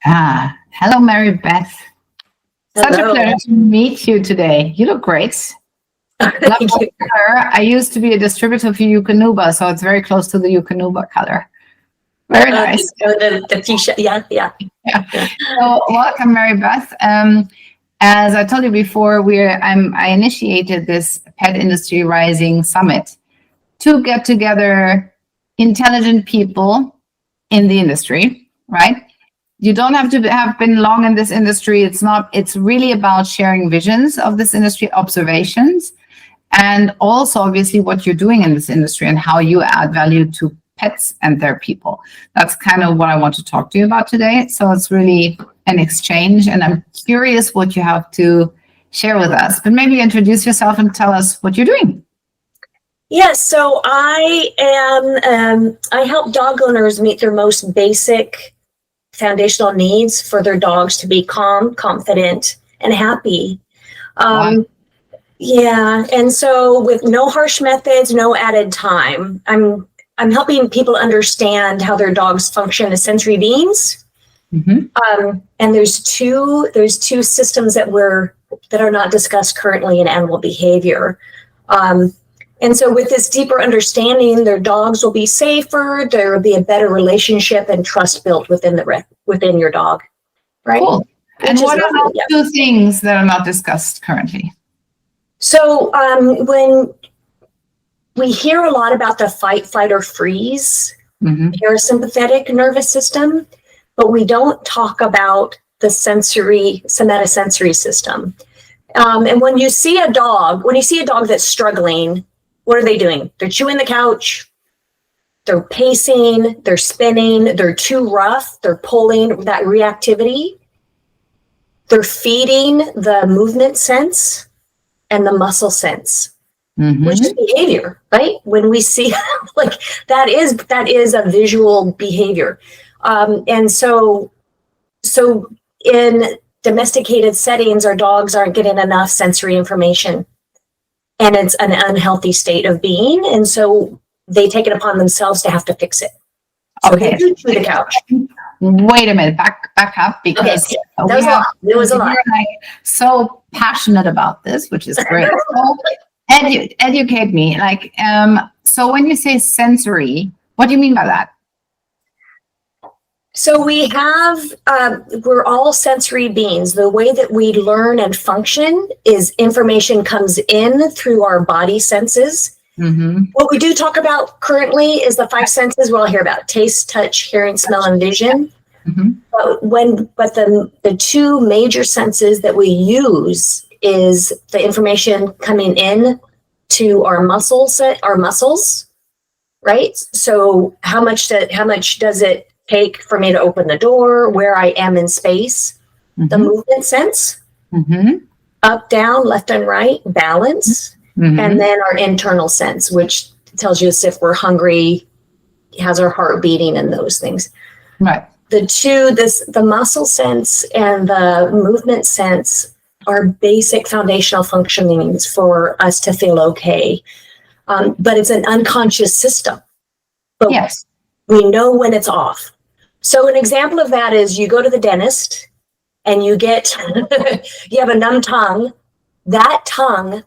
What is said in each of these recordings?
Hello, Mary Beth. Such a Hello. pleasure to meet you today. You look great. Love Thank the you. color. I used to be a distributor for Eukanuba, so it's very close to the Eukanuba color. Very nice. The t-shirt. Yeah. Yeah. So welcome, Mary Beth. As I told you before, I initiated this Pet Industry Rising Summit to get together intelligent people in the industry, right? You don't have to have been long in this industry. It's really about sharing visions of this industry, observations, and also obviously what you're doing in this industry and how you add value to pets and their people. That's kind of what I want to talk to you about today. So it's really an exchange, and I'm curious what you have to share with us. But maybe introduce yourself and tell us what you're doing. Yes. So I help dog owners meet their most basic foundational needs for their dogs to be calm, confident, and happy. Wow. Yeah. And so with no harsh methods, no added time, I'm helping people understand how their dogs function as sensory beings. Mm-hmm. And there's two systems that are not discussed currently in animal behavior. And so with this deeper understanding, their dogs will be safer. There will be a better relationship and trust built within your dog. Right. Cool. And what are those two things that are not discussed currently? So when we hear a lot about the fight, flight, or freeze parasympathetic nervous system, but we don't talk about the somatosensory system. And when you see a dog that's struggling, what are they doing? They're chewing the couch, they're pacing, they're spinning, they're too rough, they're pulling, that reactivity. They're feeding the movement sense and the muscle sense, which is behavior, right? When we see like that is a visual behavior. And so in domesticated settings, our dogs aren't getting enough sensory information, and it's an unhealthy state of being. And so they take it upon themselves to have to fix it. So okay. They do chew the couch. Wait a minute, back up, because there was a lot. Like so passionate about this, which is great. So educate me. Like, so when you say sensory, what do you mean by that? So we have, we're all sensory beings. The way that we learn and function is information comes in through our body senses. What we do talk about currently is the five senses. We'll hear about taste, touch, hearing, smell, and vision. But the two major senses that we use is the information coming in to our muscles, right? So how much does it take for me to open the door, where I am in space, the movement sense, up, down, left and right, balance, and then our internal sense, which tells us if we're hungry, has our heart beating, and those things. Right. The muscle sense and the movement sense are basic foundational functionings for us to feel okay. But it's an unconscious system. But yes. We know when it's off. So an example of that is you go to the dentist and you have a numb tongue. That tongue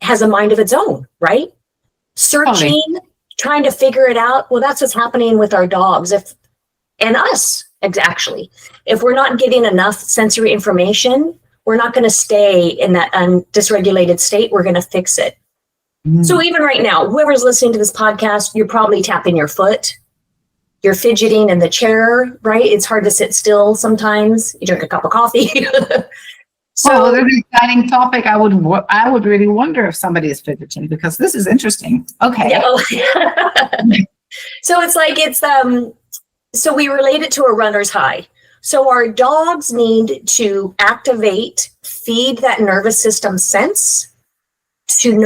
has a mind of its own, right? Searching, trying to figure it out. Well, that's what's happening with our dogs and us, actually. If we're not getting enough sensory information, we're not going to stay in that dysregulated state. We're going to fix it. So even right now, whoever's listening to this podcast, you're probably tapping your foot. You're fidgeting in the chair, right? It's hard to sit still sometimes. You drink a cup of coffee. So that's an exciting topic. I would really wonder if somebody is fidgeting, because this is interesting. Okay. Yeah. So so we relate it to a runner's high. So our dogs need to feed that nervous system sense to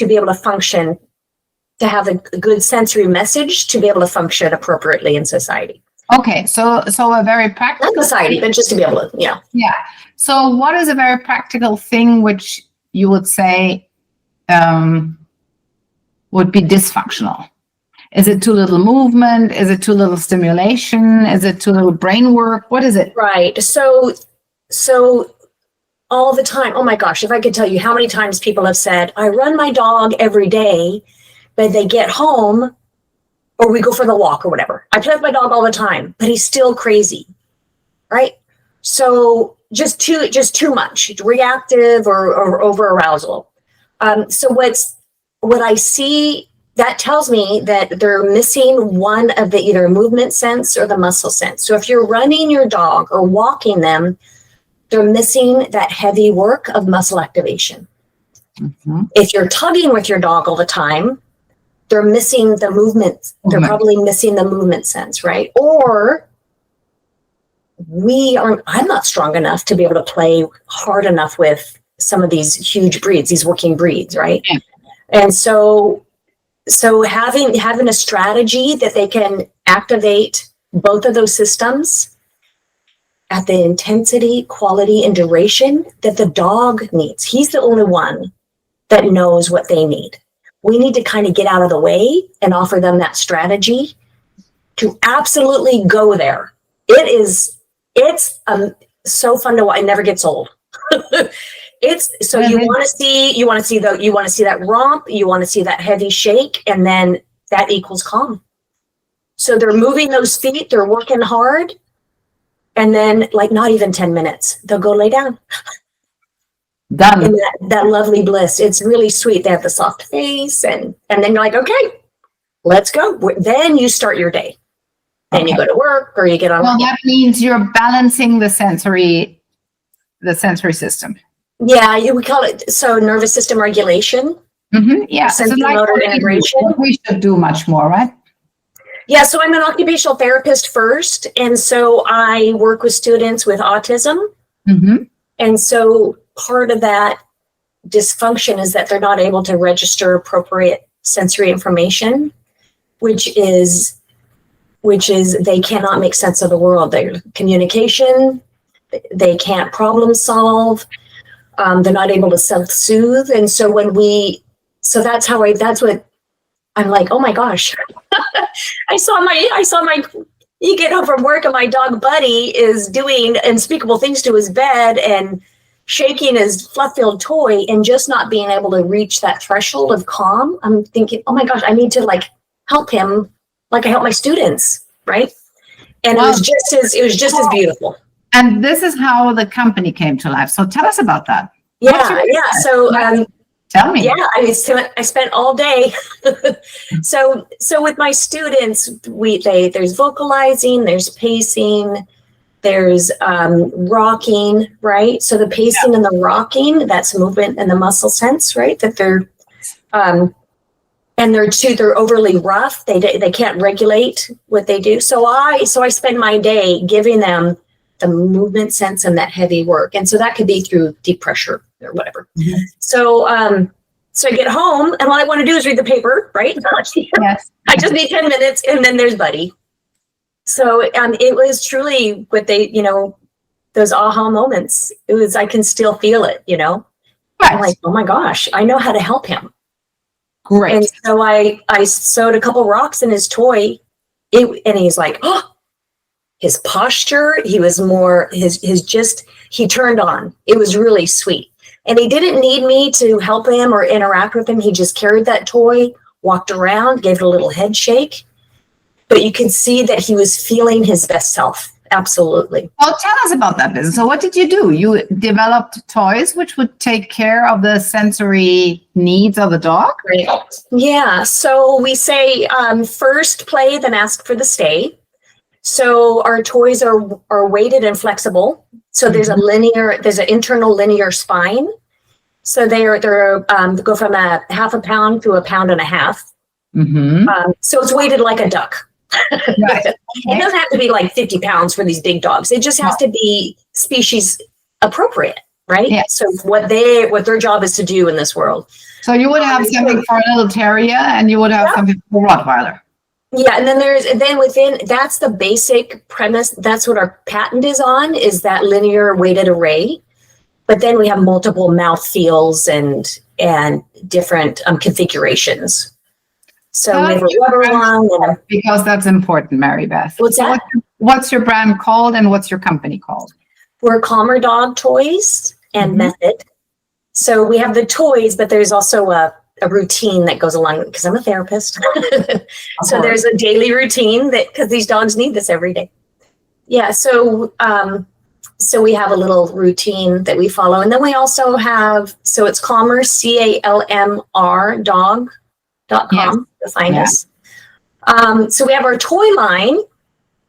be able to function, to have a good sensory message, to be able to function appropriately in society. Okay, so a very practical... Not society, but just to be able to, yeah. Yeah. So what is a very practical thing which you would say would be dysfunctional? Is it too little movement? Is it too little stimulation? Is it too little brain work? What is it? Right. So all the time, oh my gosh, if I could tell you how many times people have said, I run my dog every day, but they get home or we go for the walk or whatever. I play with my dog all the time, but he's still crazy. Right. So just too much reactive or over arousal. So what I see, that tells me that they're missing one of the either movement sense or the muscle sense. So if you're running your dog or walking them, they're missing that heavy work of muscle activation. Mm-hmm. If you're tugging with your dog all the time, they're missing the movement. They're probably missing the movement sense, right? Or I'm not strong enough to be able to play hard enough with some of these huge breeds, these working breeds, right? Yeah. And so having a strategy that they can activate both of those systems at the intensity, quality, and duration that the dog needs. He's the only one that knows what they need. We need to kind of get out of the way and offer them that strategy to absolutely go there. It's so fun to watch. It never gets old. You want to see that romp, you want to see that heavy shake, and then that equals calm. So they're moving those feet, they're working hard, and then like not even 10 minutes, they'll go lay down. Done. In that lovely bliss. It's really sweet. They have the soft face, and then you're like, okay, let's go. Then you start your day. Then you go to work or you get on. Well, that means you're balancing the sensory system. Yeah, we call it nervous system regulation. Mm-hmm. Yeah, sensory motor integration. We should do much more, right? Yeah, so I'm an occupational therapist first, and so I work with students with autism. Mm-hmm. And so part of that dysfunction is that they're not able to register appropriate sensory information, which is they cannot make sense of the world. Their communication, they can't problem solve. They're not able to self-soothe. And so that's what I'm like, oh my gosh, I saw my, you get home from work and my dog Buddy is doing unspeakable things to his bed and shaking his fluff-filled toy and just not being able to reach that threshold of calm. I'm thinking, oh my gosh, I need to help him like I help my students, right? And it was just as beautiful. And this is how the company came to life. So tell us about that. Yeah. So tell me. Yeah, I spent all day. So with my students, there's vocalizing, there's pacing, there's rocking, right? So the pacing and the rocking, that's movement and the muscle sense, right? That they're and they're overly rough. They can't regulate what they do. So I spend my day giving them the movement sense and that heavy work. And so that could be through deep pressure or whatever. Mm-hmm. So I get home and all I want to do is read the paper, right? Yes. I just need 10 minutes and then there's Buddy. So it was truly what those aha moments. I can still feel it, Yes. I'm like, oh my gosh, I know how to help him. Great. And so I sewed a couple rocks in his toy and he's like, oh, his posture, he was more, he turned on. It was really sweet. And he didn't need me to help him or interact with him. He just carried that toy, walked around, gave it a little head shake. But you can see that he was feeling his best self. Absolutely. Well, tell us about that business. So what did you do? You developed toys which would take care of the sensory needs of the dog? Right. Yeah. So we say first play, then ask for the stay. So our toys are weighted and flexible. So there's an internal linear spine. So they go from a half a pound to a pound and a half. Mm-hmm. So it's weighted like a duck. Right. It doesn't have to be like 50 pounds for these big dogs. It just has to be species appropriate, right? Yeah. So what their job is to do in this world. So you would have something for a little terrier and you would have something for a Rottweiler. Yeah, and then within, that's the basic premise. That's what our patent is on, is that linear weighted array. But then we have multiple mouth feels and different configurations. So we have a rubber one. And because that's important, Mary Beth. What's that? What's your brand called and what's your company called? We're Calmr Dog Toys and Method. So we have the toys, but there's also a routine that goes along because I'm a therapist. So there's a daily routine that because these dogs need this every day. Yeah. So we have a little routine that we follow. And then we also have, so it's Calmr, CALMR dog.com to find us. So we have our toy line.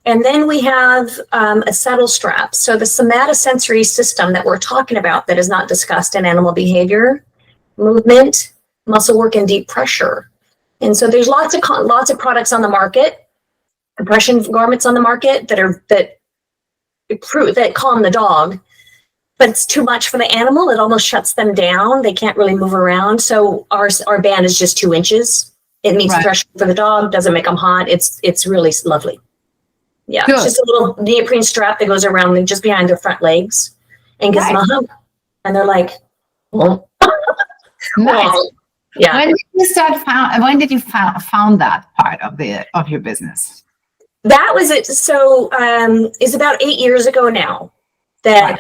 And then we have a saddle strap. So the somatosensory system that we're talking about that is not discussed in animal behavior, movement, muscle work, and deep pressure. And so there's lots of products on the market, compression garments on the market that calm the dog, but it's too much for the animal. It almost shuts them down. They can't really move around. So our band is just 2 inches. It meets pressure for the dog, doesn't make them hot. It's really lovely. Yeah, it's just a little neoprene strap that goes around just behind their front legs and gives them a hug. And they're like, oh. Nice. Yeah. When did you found that part of your business? That was it. So it's about 8 years ago now that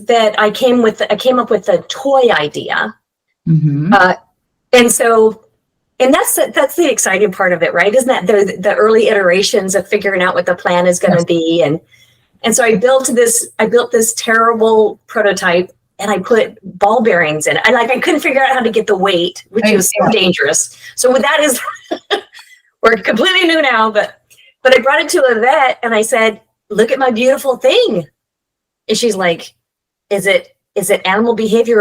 that I came up with the toy idea. And that's the exciting part of it, right? Isn't that the early iterations of figuring out what the plan is going to be? And so I built this terrible prototype and I put ball bearings in it. I couldn't figure out how to get the weight, which was so dangerous. So with that is, we're completely new now, but I brought it to a vet and I said, look at my beautiful thing. And she's like, is it animal behaviors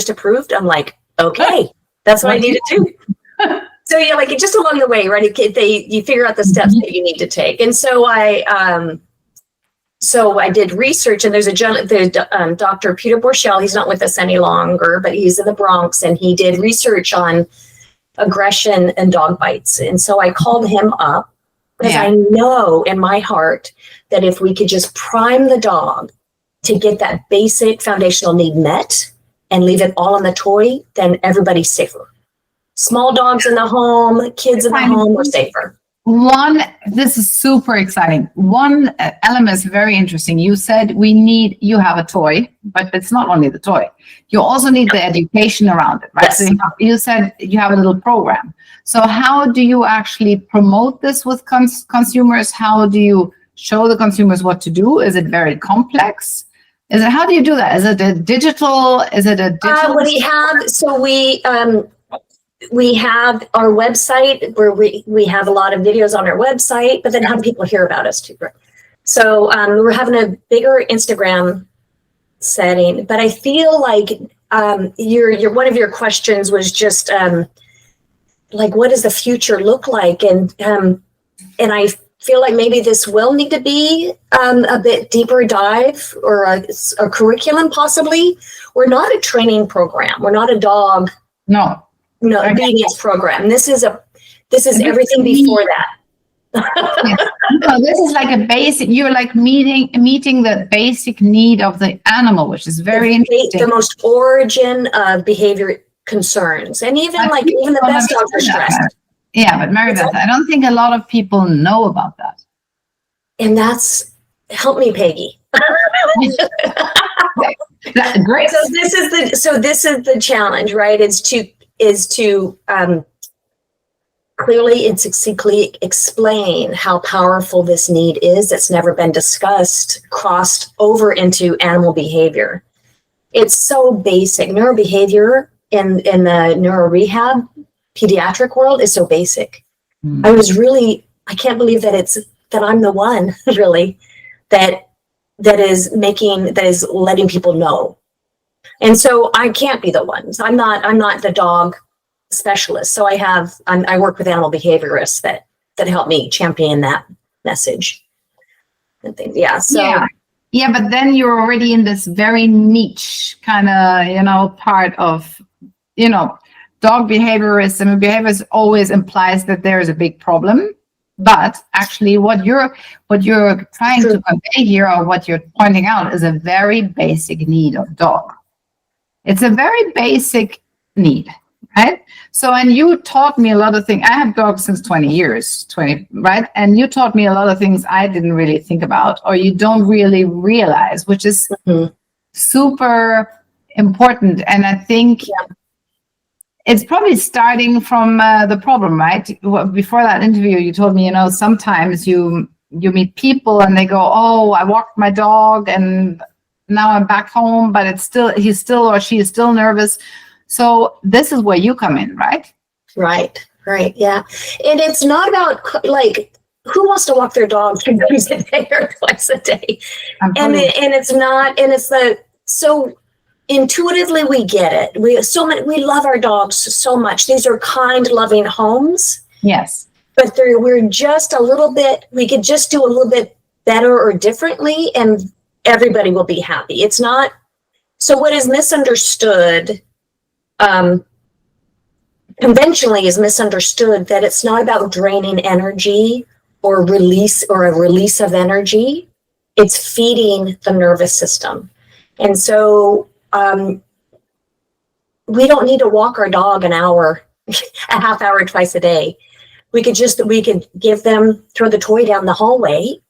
approved? I'm like, okay. That's what I need to do. So yeah, like just along the way, right? You figure out the steps that you need to take. And so I did research, and there's Dr. Peter Borchell. He's not with us any longer, but he's in the Bronx, and he did research on aggression and dog bites. And so I called him up because I know in my heart that if we could just prime the dog to get that basic foundational need met, and leave it all on the toy, then everybody's safer. Small dogs in the home, kids in the home are safer. This is super exciting. One element is very interesting. You said you have a toy, but it's not only the toy. You also need the education around it, right? Yes. So you said you have a little program. So how do you actually promote this with consumers? How do you show the consumers what to do? Is it very complex? How do you do that? Is it a digital? What we have, so we have our website where we have a lot of videos on our website, but then how do people hear about us too? So we're having a bigger Instagram setting, but I feel like your one of your questions was just like, what does the future look like? And I feel like maybe this will need to be a bit deeper dive or a curriculum possibly. We're not a training program. We're not a dog obedience program. This is everything before that. No, this is like a basic. You're like meeting the basic need of the animal, which is very interesting. The most origin of behavior concerns, and even the best dogs are stressed. Yeah, but Mary Beth, I don't think a lot of people know about that. And help me, Peggy. Great. So this is the challenge, right? Is to clearly and succinctly explain how powerful this need is that's never been discussed, crossed over into animal behavior. It's so basic. Neurobehavior in the neuro rehab pediatric world is so basic. I can't believe that I'm the one really that is letting people know. And so I can't be the one. So I'm not the dog specialist. So I work with animal behaviorists that help me champion that message and things. Yeah. So yeah, but then you're already in this very niche kind of, part of, dog behaviorism. And behaviors always implies that there is a big problem. But actually what you're trying to convey here, or what you're pointing out, is a very basic need of dog. It's a very basic need. Right? So, and you taught me a lot of things. I have dogs since 20 years, right? And you taught me a lot of things I didn't really think about, or you don't really realize, which is super important. And I think it's probably starting from the problem, right? Before that interview, you told me, sometimes you meet people and they go, oh, I walked my dog and now I'm back home, but he's still or she is still nervous. So this is where you come in, right? Right, yeah. And it's not about like who wants to walk their dog 3 times a day or twice a day. And it's so intuitively we get it. We love our dogs so much. These are kind, loving homes. Yes. But we're just we could just do a little bit better or differently and everybody will be happy. It's not, so what is misunderstood conventionally is misunderstood that it's not about draining energy or a release of energy. It's feeding the nervous system. And so we don't need to walk our dog an hour, a half hour twice a day. We could give them, throw the toy down the hallway.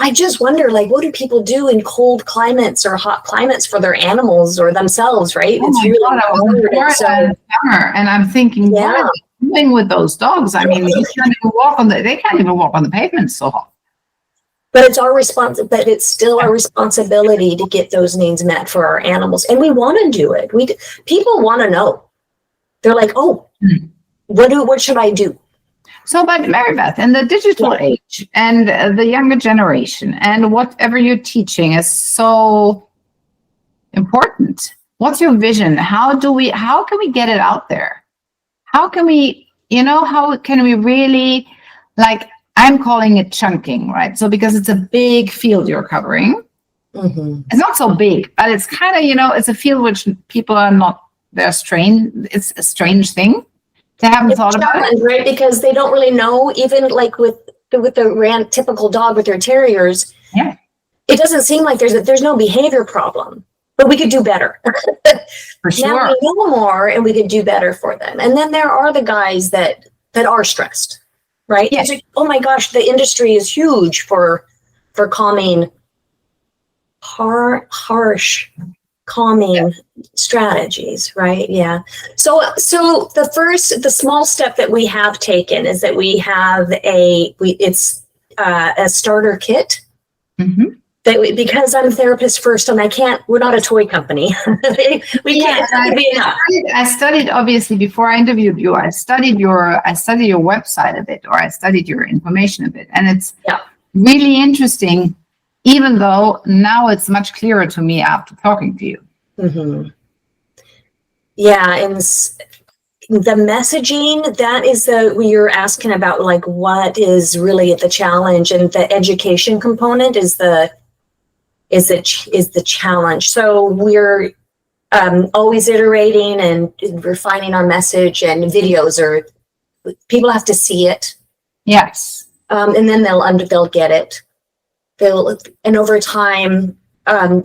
I just wonder, like, what do people do in cold climates or hot climates for their animals or themselves, right? Oh my God, I was in Florida summer, and I'm thinking, what are they doing with those dogs? I mean, they can't even walk on the pavement so hot. But it's still our responsibility to get those needs met for our animals, and we want to do it. People want to know. They're like, oh, what should I do? So, but Mary Beth, in the digital age and the younger generation and whatever you're teaching is so important. What's your vision? How can we get it out there? How can we really, like, I'm calling it chunking, right? So because it's a big field you're covering. Mm-hmm. It's not so big, but it's kind of, it's a field which people are not, it's a strange thing. They haven't thought about it, right? Because they don't really know, even like with the typical dog with their terriers. Yeah, it doesn't seem like there's no behavior problem, but we could do better. For sure. Now we know more, and we could do better for them. And then there are the guys that are stressed, right? Yes. Like, oh my gosh, the industry is huge for calming, harsh. Calming strategies, right? Yeah. So the small step that we have taken is that we have it's a starter kit. Mm-hmm. Because I'm a therapist first, and we're not a toy company. we can't be enough. I studied, obviously, before I interviewed you, I studied your website a bit, or I studied your information a bit, and it's really interesting. Even though now it's much clearer to me after talking to you. Mm-hmm. Yeah, and the messaging, that is you're asking about, like, what is really the challenge, and the education component is the challenge. So we're always iterating and refining our message, and videos people have to see it. Yes. And then they'll get it. And over time, like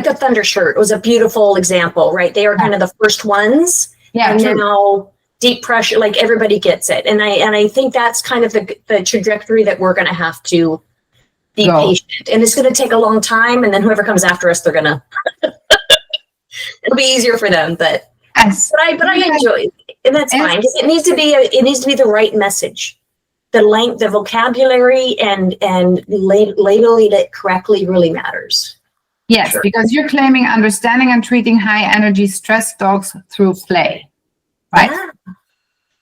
the Thunder shirt was a beautiful example, right? They are kind of the first ones. Yeah. And now deep pressure, like, everybody gets it. And I think that's kind of the trajectory that we're going to have to be patient. And it's going to take a long time. And then whoever comes after us, they're going to, it'll be easier for them. But I enjoy it. And that's fine. It needs to be the right message. The vocabulary and labeling it correctly really matters. Yes, sure. Because you're claiming understanding and treating high energy stress dogs through play, right? Yeah.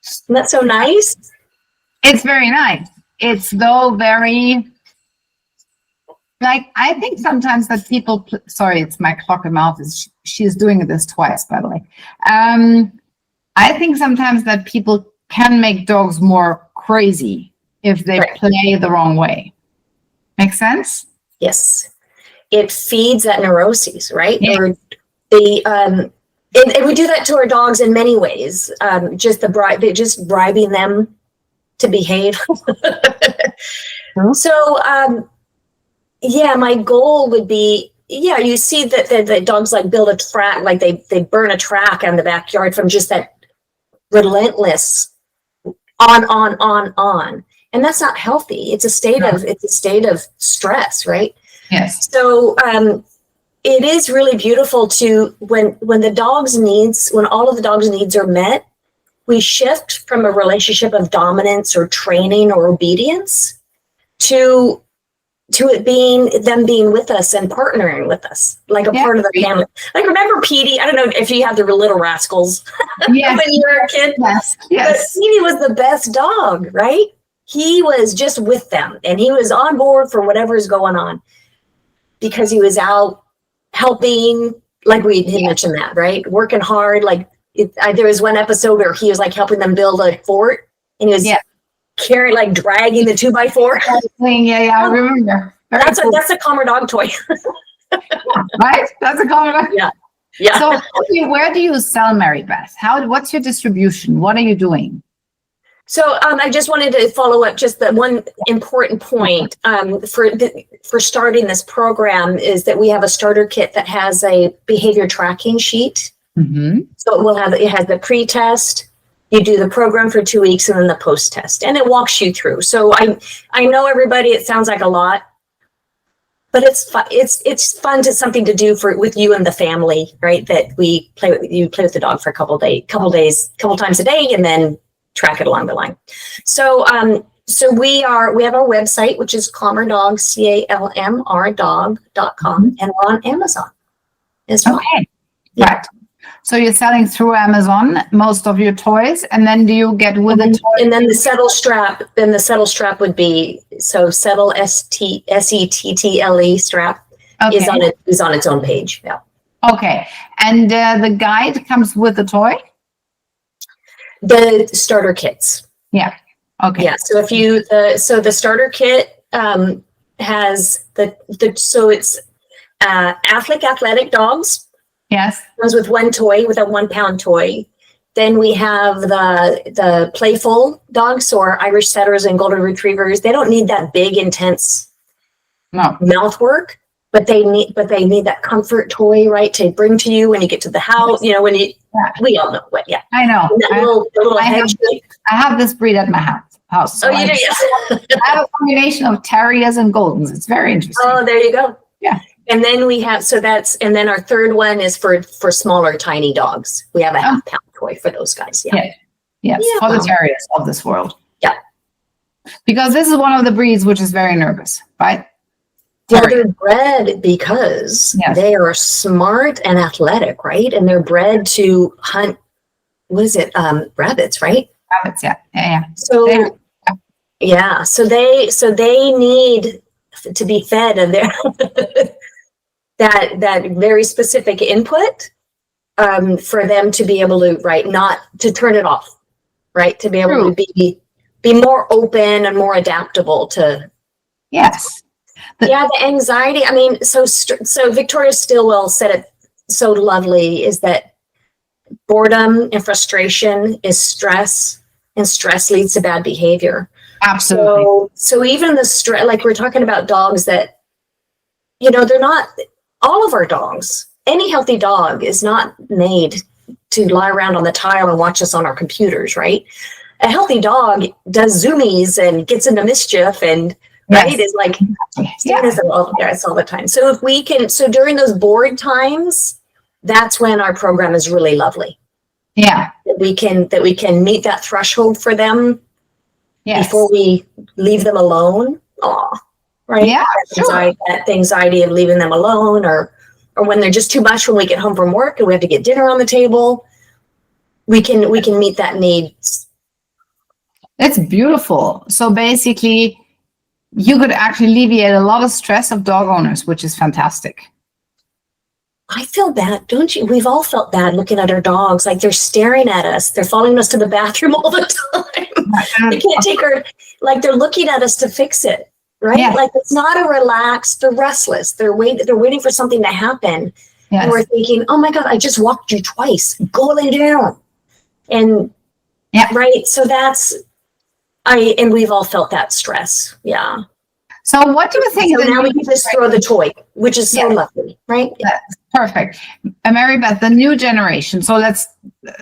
Isn't that so nice? It's very nice. It's though very, like, I think sometimes that people, sorry, it's my clock in my office. She's doing this twice, by the way. I think sometimes that people can make dogs more crazy if they play the wrong way. Make sense? Yes. It feeds that neuroses, right? Yeah. Or and we do that to our dogs in many ways. Just bribing them to behave. So, my goal would be, you see that the dogs like build a track, like they burn a track in the backyard from just that relentless on. And that's not healthy. It's a state of stress, right? Yes. So it is really beautiful to when all of the dog's needs are met, we shift from a relationship of dominance or training or obedience to it being them being with us and partnering with us, like a part of the family. Like, remember Petey? I don't know if you have the Little Rascals when you were a kid. Yes. But Petey was the best dog, right? He was just with them and he was on board for whatever is going on because he was out helping, like we had mentioned that, right? Working hard. Like there was one episode where he was like helping them build a fort and he was carrying, like dragging the 2x4. I remember. That's a Calmr Dog toy. Right? That's a Calmr Dog. Yeah. So where do you sell, Mary Beth? What's your distribution? What are you doing? So I just wanted to follow up just the one important point for starting this program is that we have a starter kit that has a behavior tracking sheet. Mm-hmm. So it has the pre-test, you do the program for 2 weeks, and then the post-test, and it walks you through. So I know everybody, it sounds like a lot, but it's fun to something to do with you and the family, right? That you play with the dog for a couple times a day, and then track it along the line. So we have our website, which is Calmr Dog, CALMR dog.com, and we're on Amazon as well. Okay. Yeah. Right. So you're selling through Amazon most of your toys, and then do you get with the toy? And then the settle strap. Then the settle strap would be settle SETTLE strap is on its own page. Yeah. Okay. And the guide comes with the toy. The starter kits. Yeah. Okay. Yeah. So the starter kit has it's athletic dogs. Yes. Comes with one toy, with a 1 pound toy. Then we have the playful dogs, or Irish setters and golden retrievers. They don't need that big, intense mouth work, but they need that comfort toy, right, to bring to you when you get to the house. You know, we all know what. Yeah, I know. I have this breed at my house. So you do? Yes. I have a combination of terriers and goldens. It's very interesting. Oh, there you go. Yeah. And then we have, and then our third one is for smaller, tiny dogs. We have a half pound toy for those guys. Yeah. Yes, for the terriers of this world. Yeah. Because this is one of the breeds which is very nervous, right? Well, they're bred because they are smart and athletic, right? And they're bred to hunt, rabbits, right? Rabbits, yeah. So, so they need to be fed, and they're that very specific input for them to be able to, right, not to turn it off, right, to be able to be more open and more adaptable to. Yes. The anxiety. I mean, so Victoria Stilwell said it so lovely, is that boredom and frustration is stress, and stress leads to bad behavior. Absolutely. So even the stress, like we're talking about dogs that, they're not, all of our dogs, any healthy dog is not made to lie around on the tile and watch us on our computers, right? A healthy dog does zoomies and gets into mischief and, right, is like, all the time. So if we can, during those bored times, that's when our program is really lovely. Yeah. That we can meet that threshold for them. Yes. Before we leave them alone. Right? Yeah. That anxiety of leaving them alone, or when they're just too much when we get home from work and we have to get dinner on the table. We can meet that need. That's beautiful. So basically, you could actually alleviate a lot of stress of dog owners, which is fantastic. I feel bad, don't you? We've all felt bad looking at our dogs, like they're staring at us. They're following us to the bathroom all the time. They can't take like they're looking at us to fix it, right? Yeah. Like it's not a relaxed, they're restless. They're waiting for something to happen. Yes. And we're thinking, oh my God, I just walked you twice. Go lay down. And right. So and we've all felt that stress. Yeah. So what do you think? So now we can just throw the toy, which is so lovely, right? That's perfect. Mary Beth, the new generation. So let's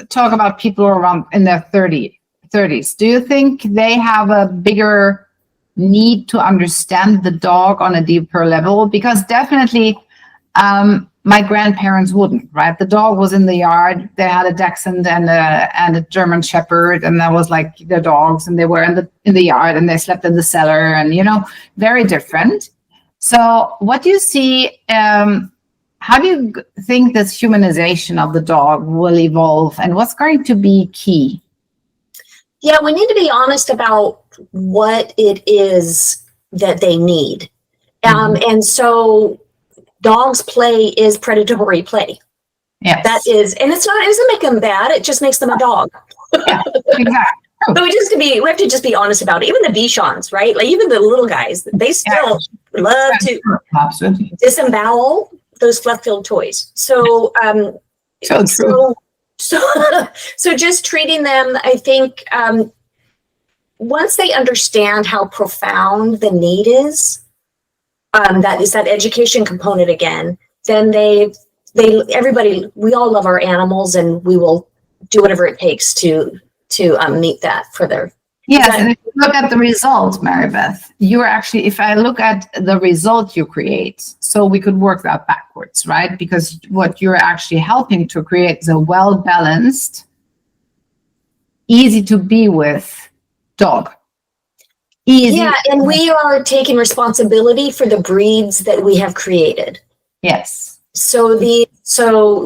talk about people around in their 30s. Do you think they have a bigger need to understand the dog on a deeper level? Because definitely my grandparents wouldn't, right? The dog was in the yard. They had a Dachshund and a German Shepherd, and that was like their dogs, and they were in the yard, and they slept in the cellar, and very different. So what do you see? How do you think this humanization of the dog will evolve, and what's going to be key? Yeah, we need to be honest about what it is that they need. And so dogs play is predatory play. Yes. That is, and it doesn't make them bad. It just makes them a dog. Yeah, exactly. So we have to just be honest about it. Even the Bichons, right? Like even the little guys, they still love to disembowel those fluff-filled toys. So, so true. So just treating them, I think, once they understand how profound the need is, that is that education component again, then everybody, we all love our animals, and we will do whatever it takes to meet that for their. Yes, and if you look at the result, Mary Beth, you're actually, if I look at the result you create, so we could work that backwards, right? Because what you're actually helping to create is a well-balanced, easy to be with dog. Easy. Yeah, and we are taking responsibility for the breeds that we have created. Yes. So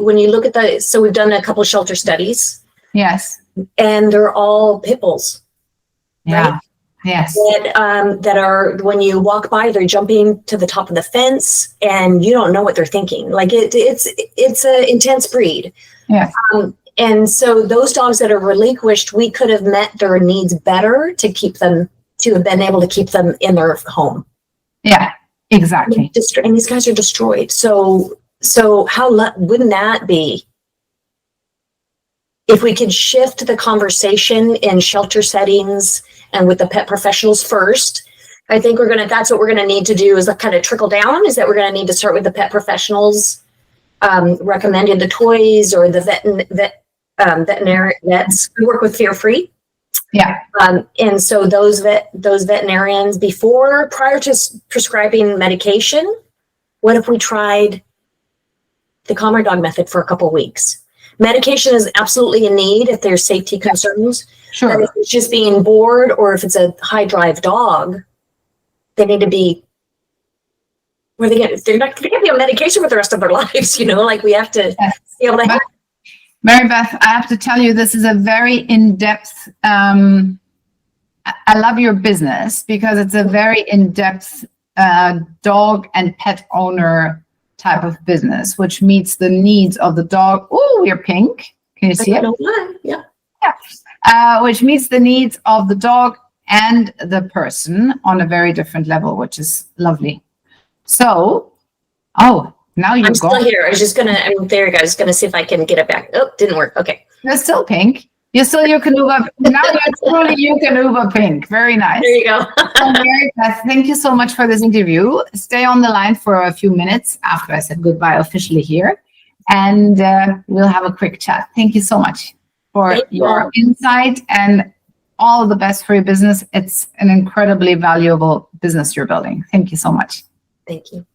when you look at so we've done a couple of shelter studies. Yes. And they're all pit bulls. Yeah. Right? Yes. That are, when you walk by, they're jumping to the top of the fence, and you don't know what they're thinking. Like it's an intense breed. Yeah. And so those dogs that are relinquished, we could have met their needs better to have been able to keep them in their home. Yeah, exactly. And these guys are destroyed. So how wouldn't that be? If we could shift the conversation in shelter settings and with the pet professionals first, I think that's what we're going to need to do, is kind of trickle down, is that we're going to need to start with the pet professionals recommending the toys, or the veterinary vets. We work with Fear Free. Yeah. And so those veterinarians, prior to prescribing medication, what if we tried the Calmr Dog method for a couple of weeks? Medication is absolutely a need if there's safety concerns. Sure. And if it's just being bored, or if it's a high drive dog, they need to be, they're not going to be on medication for the rest of their lives, like we have to be able to help. Mary Beth, I have to tell you, this is a very in-depth, I love your business because it's a very in-depth dog and pet owner type of business, which meets the needs of the dog. Oh, you're pink. Can you see it? Yeah. Yeah. Which meets the needs of the dog and the person on a very different level, which is lovely. So, now you're I'm still here. There you go. I was going to see if I can get it back. Oh, didn't work. Okay. You're still pink. You're still Yukonuba. Now you're truly Yukonuba pink. Very nice. There you go. So Mary Beth, thank you so much for this interview. Stay on the line for a few minutes after I said goodbye officially here, and we'll have a quick chat. Thank you so much for your insight, and all the best for your business. It's an incredibly valuable business you're building. Thank you so much. Thank you.